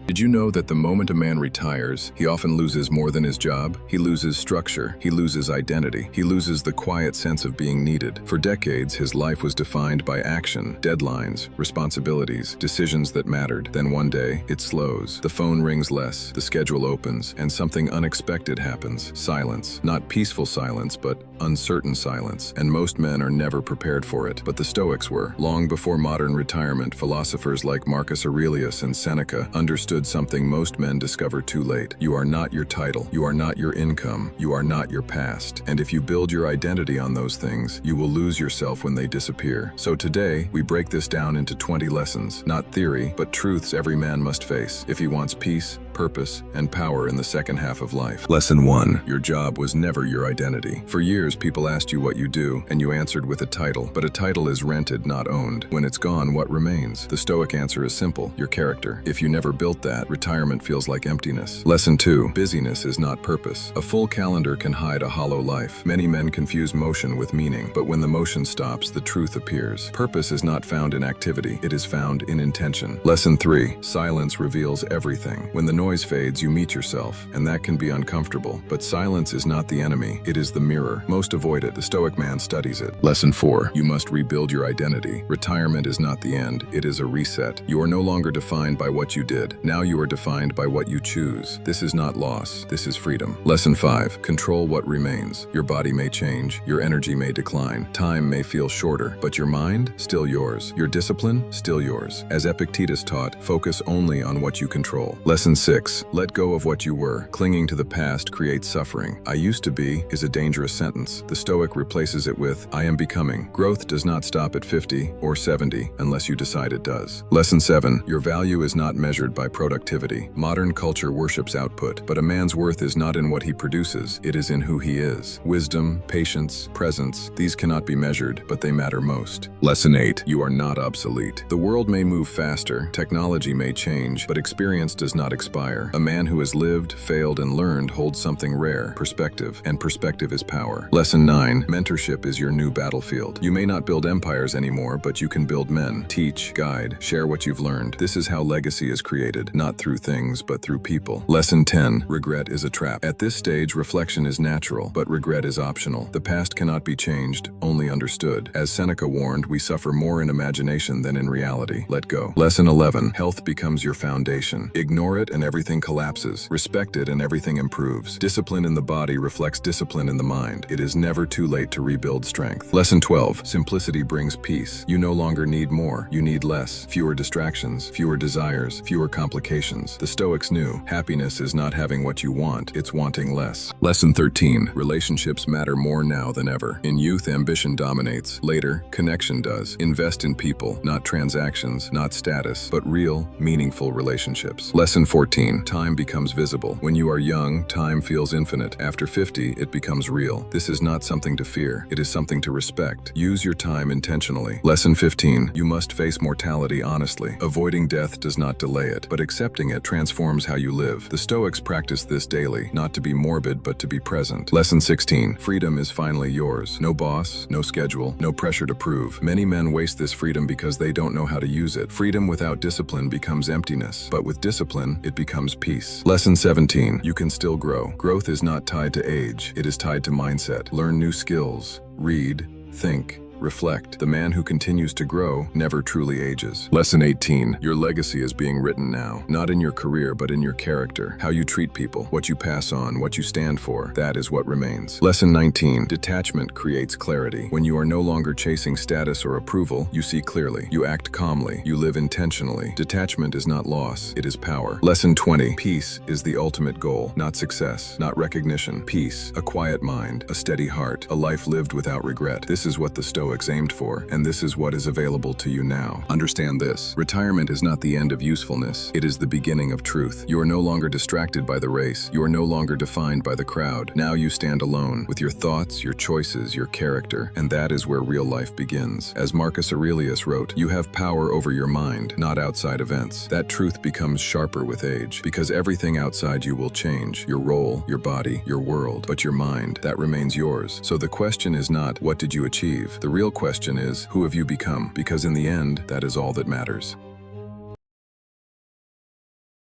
Did you know that the moment a man retires, he often loses more than his job? He loses structure, he loses identity, he loses the quiet sense of being needed. For decades, his life was defined by action, deadlines, responsibilities, decisions that mattered. Then one day, it slows. The phone rings less, the schedule opens, and something unexpected happens. Silence. Not peaceful silence, but uncertain silence. And most men are never prepared for it. But the Stoics were. Long before modern retirement, philosophers like Marcus Aurelius and Seneca understood something most men discover too late. You are not your title. You are not your income. You are not your past. And if you build your identity on those things, you will lose yourself when they disappear. So today, we break this down into 20 lessons. Not theory, but truths every man must face if he wants peace, purpose, and power in the second half of life. Lesson 1. Your job was never your identity. For years, people asked you what you do, and you answered with a title. But a title is rented, not owned. When it's gone, what remains? The Stoic answer is simple: your character. If you never built that, retirement feels like emptiness. Lesson 2. Busyness is not purpose. A full calendar can hide a hollow life. Many men confuse motion with meaning, but when the motion stops, the truth appears. Purpose is not found in activity. It is found in intention. Lesson 3. Silence reveals everything. When the noise fades, you meet yourself, and that can be uncomfortable. But silence is not the enemy. It is the mirror. Most avoid it. The Stoic man studies it. Lesson 4. You must rebuild your identity. Retirement is not the end. It is a reset. You are no longer defined by what you did. Now you are defined by what you choose. This is not loss. This is freedom. Lesson 5. Control what remains. Your body may change. Your energy may decline. Time may feel shorter, but your mind, still yours. Your discipline, still yours. As Epictetus taught, focus only on what you control. Lesson 6. Let go of what you were. Clinging to the past creates suffering. I used to be is a dangerous sentence. The Stoic replaces it with I am becoming. Growth does not stop at 50 or 70 unless you decide it does. Lesson 7. Your value is not measured by productivity. Modern culture worships output, but a man's worth is not in what he produces. It is in who he is. Wisdom, patience, presence, these cannot be measured, but they matter most. Lesson 8. You are not obsolete. The world may move faster, technology may change, but experience does not expire. A man who has lived, failed, and learned holds something rare: perspective, and perspective is power. Lesson 9. Mentorship is your new battlefield. You may not build empires anymore, but you can build men. Teach, guide, share what you've learned. This is how legacy is created, not through things, but through people. Lesson 10. Regret is a trap. At this stage, reflection is natural, but regret is optional. The past cannot be changed, only understood. As Seneca warned, we suffer more in imagination than in reality. Let go. Lesson 11. Health becomes your foundation. Ignore it and everything collapses. Respect it and everything improves. Discipline in the body reflects discipline in the mind. It is never too late to rebuild strength. Lesson 12. Simplicity brings peace. You no longer need more. You need less. Fewer distractions, fewer desires, fewer complications. The Stoics knew happiness is not having what you want, it's wanting less. Lesson 13. Relationships matter more now than ever. In youth, ambition dominates. Later, connection does. Invest in people, not transactions, not status, but real, meaningful relationships. Lesson 14. Time becomes visible. When you are young, time feels infinite. After 50, it becomes real. This is not something to fear. It is something to respect. Use your time intentionally. Lesson 15. You must face mortality honestly. Avoiding death does not delay it, but accepting it transforms how you live. The Stoics practice this daily, not to be morbid, but to be present. Lesson 16. Freedom is finally yours. No boss, no schedule, no pressure to prove. Many men waste this freedom because they don't know how to use it. Freedom without discipline becomes emptiness, but with discipline, it becomes peace. Lesson 17. You can still grow. Growth is not tied to age. It is tied to mindset. Learn new skills. Read, think, reflect. The man who continues to grow never truly ages. Lesson 18. Your legacy is being written now. Not in your career, but in your character. How you treat people, what you pass on, what you stand for. That is what remains. Lesson 19. Detachment creates clarity. When you are no longer chasing status or approval, you see clearly. You act calmly. You live intentionally. Detachment is not loss. It is power. Lesson 20. Peace is the ultimate goal, not success, not recognition. Peace, a quiet mind, a steady heart, a life lived without regret. This is what the Stoics aimed for, and this is what is available to you now. Understand this: retirement is not the end of usefulness, it is the beginning of truth. You are no longer distracted by the race, you are no longer defined by the crowd. Now you stand alone, with your thoughts, your choices, your character, and that is where real life begins. As Marcus Aurelius wrote, you have power over your mind, not outside events. That truth becomes sharper with age, because everything outside you will change: your role, your body, your world, but your mind, that remains yours. So the question is not, what did you achieve? The real question is, who have you become? Because in the end, that is all that matters.